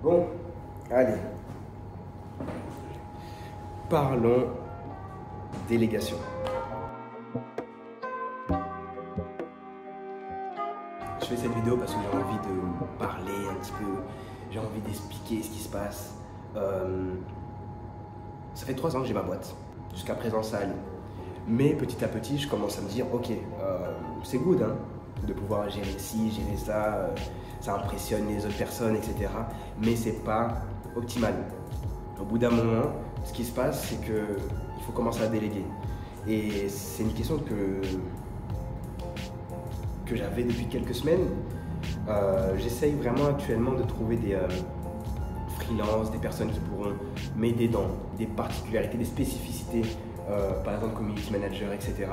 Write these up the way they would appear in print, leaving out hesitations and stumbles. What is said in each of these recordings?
Bon, allez. Parlons délégation. Je fais cette vidéo parce que j'ai envie de parler un petit peu, j'ai envie d'expliquer ce qui se passe. Ça fait 3 ans que j'ai ma boîte. Jusqu'à présent, ça allait. Mais petit à petit, je commence à me dire, ok, c'est good hein, de pouvoir gérer ci, gérer ça, ça impressionne les autres personnes, etc. Mais c'est pas optimal. Au bout d'un moment, ce qui se passe, c'est qu'il faut commencer à déléguer. Et c'est une question que j'avais depuis quelques semaines. J'essaye vraiment actuellement de trouver des freelances, des personnes qui pourront m'aider dans des particularités, des spécificités, par exemple community manager, etc.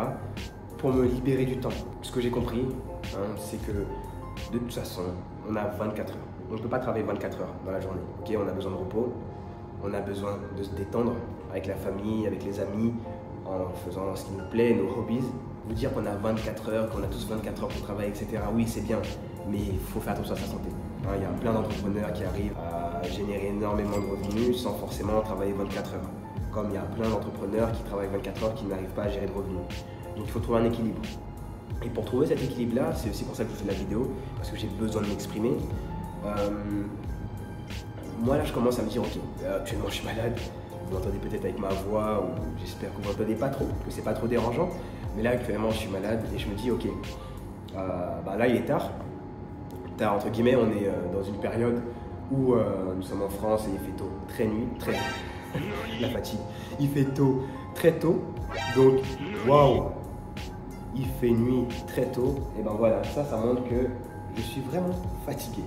pour me libérer du temps. Ce que j'ai compris, hein, c'est que de toute façon, on a 24 heures. On ne peut pas travailler 24 heures dans la journée. Okay, on a besoin de repos, on a besoin de se détendre avec la famille, avec les amis, en faisant ce qui nous plaît, nos hobbies. Vous dire qu'on a 24 heures, qu'on a tous 24 heures pour travailler, etc. Oui, c'est bien, mais il faut faire attention à sa santé. Hein, il y a plein d'entrepreneurs qui arrivent à générer énormément de revenus sans forcément travailler 24 heures. Comme il y a plein d'entrepreneurs qui travaillent 24 heures qui n'arrivent pas à gérer de revenus. Donc il faut trouver un équilibre. Et pour trouver cet équilibre-là, c'est aussi pour ça que je fais la vidéo, parce que j'ai besoin de m'exprimer. Moi là, je commence à me dire, ok, actuellement je suis malade, vous m'entendez peut-être avec ma voix, ou j'espère que vous m'entendez pas trop, que c'est pas trop dérangeant. Mais là, actuellement, je suis malade et je me dis, ok, là il est tard. Tard entre guillemets, on est dans une période où nous sommes en France et il fait tôt, très nuit, très tôt. La fatigue. Il fait tôt, très tôt. Donc, waouh, il fait nuit très tôt. Et ben voilà, ça montre que je suis vraiment fatigué.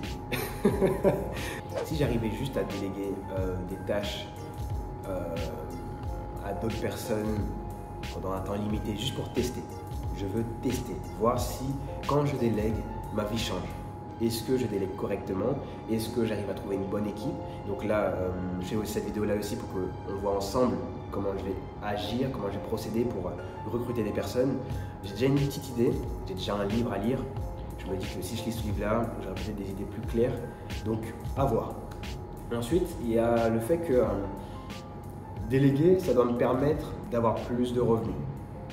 Si j'arrivais juste à déléguer des tâches à d'autres personnes pendant un temps limité, juste pour tester. Je veux tester, voir si quand je délègue, ma vie change. Est-ce que je délègue correctement? Est-ce que j'arrive à trouver une bonne équipe? Donc là, je fais cette vidéo-là aussi pour qu'on voit ensemble comment je vais agir, comment je vais procéder pour recruter des personnes. J'ai déjà une petite idée, j'ai déjà un livre à lire. Je me dis que si je lis ce livre-là, j'aurai peut-être des idées plus claires. Donc, à voir. Ensuite, il y a le fait que déléguer, ça doit me permettre d'avoir plus de revenus.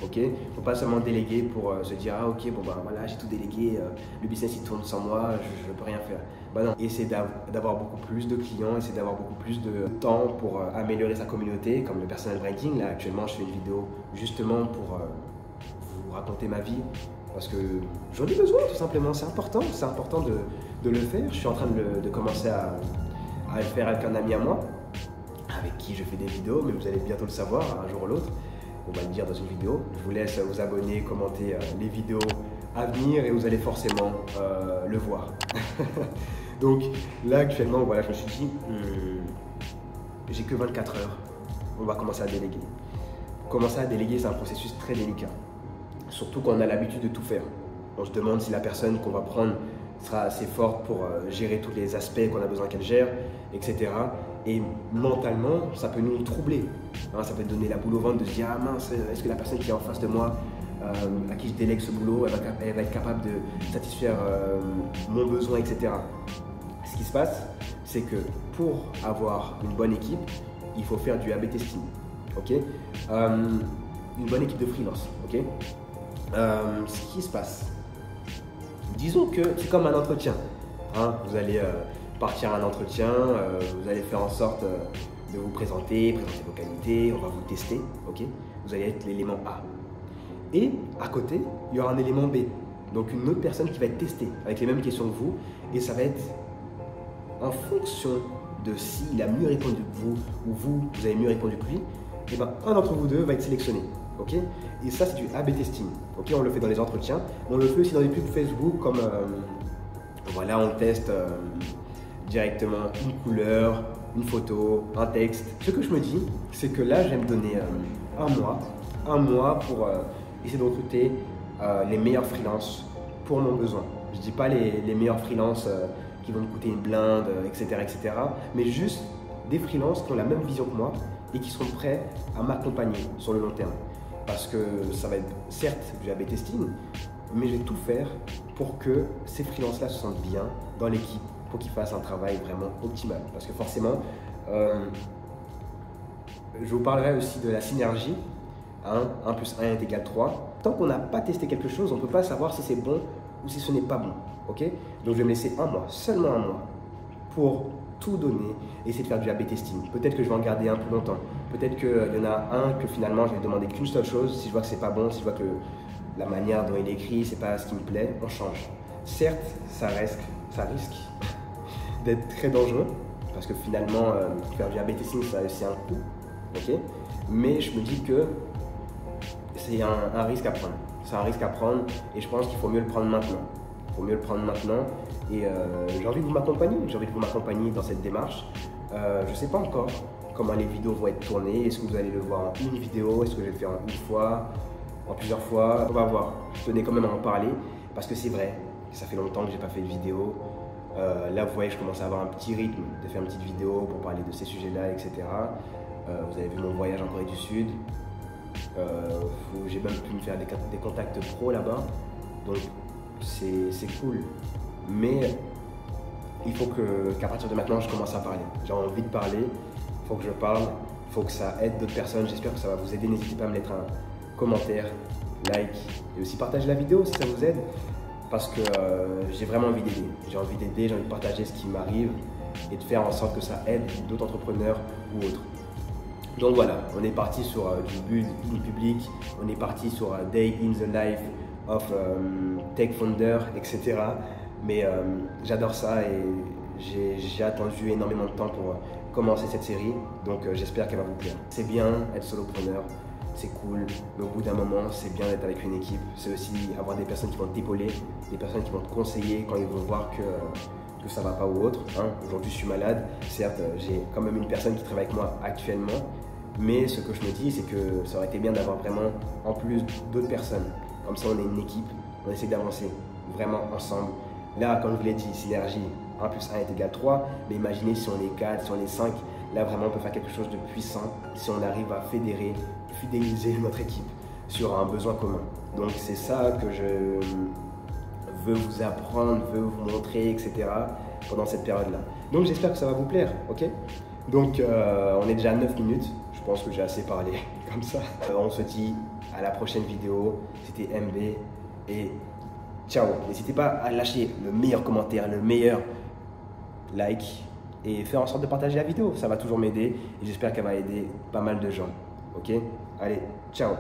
Ok, faut pas seulement déléguer pour se dire ah ok bon bah voilà j'ai tout délégué, le business il tourne sans moi, je peux rien faire. Bah non, essayer d'avoir beaucoup plus de clients, essayer d'avoir beaucoup plus de temps pour améliorer sa communauté, comme le personal branding. Là actuellement je fais une vidéo justement pour vous raconter ma vie parce que j'en ai besoin tout simplement. C'est important de le faire. Je suis en train de commencer à le faire avec un ami à moi, avec qui je fais des vidéos, mais vous allez bientôt le savoir un jour ou l'autre. On va le dire dans une vidéo. Je vous laisse vous abonner, commenter les vidéos à venir et vous allez forcément le voir. Donc là actuellement, voilà, je me suis dit, j'ai que 24 heures, on va commencer à déléguer. Commencer à déléguer, c'est un processus très délicat. Surtout quand on a l'habitude de tout faire. On se demande si la personne qu'on va prendre sera assez forte pour gérer tous les aspects qu'on a besoin qu'elle gère, etc. Et mentalement, ça peut nous troubler. Hein, ça peut donner la boule au ventre de se dire « Ah mince, est-ce que la personne qui est en face de moi, à qui je délègue ce boulot, elle va être capable de satisfaire mon besoin, etc. » Ce qui se passe, c'est que pour avoir une bonne équipe, il faut faire du A/B testing. Okay, une bonne équipe de freelance. Okay, ce qui se passe, disons que c'est comme un entretien. Hein, vous allez partir à un entretien, vous allez faire en sorte de vous présenter vos qualités, on va vous tester, ok? Vous allez être l'élément A. Et à côté, il y aura un élément B, donc une autre personne qui va être testée avec les mêmes questions que vous, et ça va être en fonction de s'il a mieux répondu que vous, ou vous avez mieux répondu que lui, et ben un d'entre vous deux va être sélectionné, ok? Et ça c'est du A/B testing, ok? On le fait dans les entretiens, on le fait aussi dans les pubs Facebook, comme voilà, on teste directement une couleur, une photo, un texte. Ce que je me dis, c'est que là, je vais me donner un mois pour essayer de recruter les meilleurs freelances pour mon besoin. Je ne dis pas les meilleurs freelances qui vont me coûter une blinde, etc., mais juste des freelances qui ont la même vision que moi et qui seront prêts à m'accompagner sur le long terme. Parce que ça va être certes du A/B testing, mais je vais tout faire pour que ces freelances-là se sentent bien dans l'équipe pour qu'il fasse un travail vraiment optimal. Parce que forcément, je vous parlerai aussi de la synergie. 1 plus 1 est égal 3. Tant qu'on n'a pas testé quelque chose, on ne peut pas savoir si c'est bon ou si ce n'est pas bon. Okay? Donc je vais me laisser un mois, seulement un mois, pour tout donner et essayer de faire du A/B testing. Peut-être que je vais en garder un plus longtemps. Peut-être qu'il y en a un que finalement je vais demander qu'une seule chose. Si je vois que c'est pas bon, si je vois que la manière dont il écrit, c'est pas ce qui me plaît, on change. Certes, ça risque d'être très dangereux parce que finalement, faire du A/B testing, ça a aussi un coût. Okay? Mais je me dis que c'est un risque à prendre. C'est un risque à prendre et je pense qu'il faut mieux le prendre maintenant. Il faut mieux le prendre maintenant et j'ai envie de vous m'accompagner dans cette démarche. Je ne sais pas encore comment les vidéos vont être tournées. Est-ce que vous allez le voir en une vidéo? Est-ce que je vais le faire en une fois? En plusieurs fois? On va voir. Je tenais quand même à en parler parce que c'est vrai, ça fait longtemps que je n'ai pas fait de vidéo. Là, vous voyez, je commence à avoir un petit rythme de faire une petite vidéo pour parler de ces sujets-là, etc. Vous avez vu mon voyage en Corée du Sud. J'ai même pu me faire des contacts pro là-bas. Donc, c'est cool. Mais il faut qu'à partir de maintenant, je commence à parler. J'ai envie de parler. Il faut que je parle. Il faut que ça aide d'autres personnes. J'espère que ça va vous aider. N'hésitez pas à me mettre un commentaire, like et aussi partager la vidéo si ça vous aide. Parce que j'ai vraiment envie d'aider. J'ai envie d'aider, j'ai envie de partager ce qui m'arrive et de faire en sorte que ça aide d'autres entrepreneurs ou autres. Donc voilà, on est parti sur du build public, on est parti sur Day in the Life of Tech Founder, etc. Mais j'adore ça et j'ai attendu énormément de temps pour commencer cette série. Donc j'espère qu'elle va vous plaire. C'est bien être solopreneur, c'est cool, mais au bout d'un moment, c'est bien d'être avec une équipe. C'est aussi avoir des personnes qui vont t'épauler, des personnes qui vont te conseiller quand ils vont voir que ça ne va pas ou autre. Aujourd'hui, je suis malade. Certes, j'ai quand même une personne qui travaille avec moi actuellement. Mais ce que je me dis, c'est que ça aurait été bien d'avoir vraiment, en plus d'autres personnes. Comme ça, on est une équipe, on essaie d'avancer vraiment ensemble. Là, comme je vous l'ai dit, synergie, 1 plus 1 est égal 3. Mais imaginez si on est 4, si on est 5. Là, vraiment, on peut faire quelque chose de puissant si on arrive à fidéliser notre équipe sur un besoin commun. Donc, c'est ça que je veux vous apprendre, veux vous montrer, etc. pendant cette période-là. Donc, j'espère que ça va vous plaire, ok? Donc, on est déjà à 9 minutes. Je pense que j'ai assez parlé comme ça. On se dit à la prochaine vidéo. C'était MB et ciao. N'hésitez pas à lâcher le meilleur commentaire, le meilleur like et faire en sorte de partager la vidéo. Ça va toujours m'aider et j'espère qu'elle va aider pas mal de gens. Ok? Allez, ciao.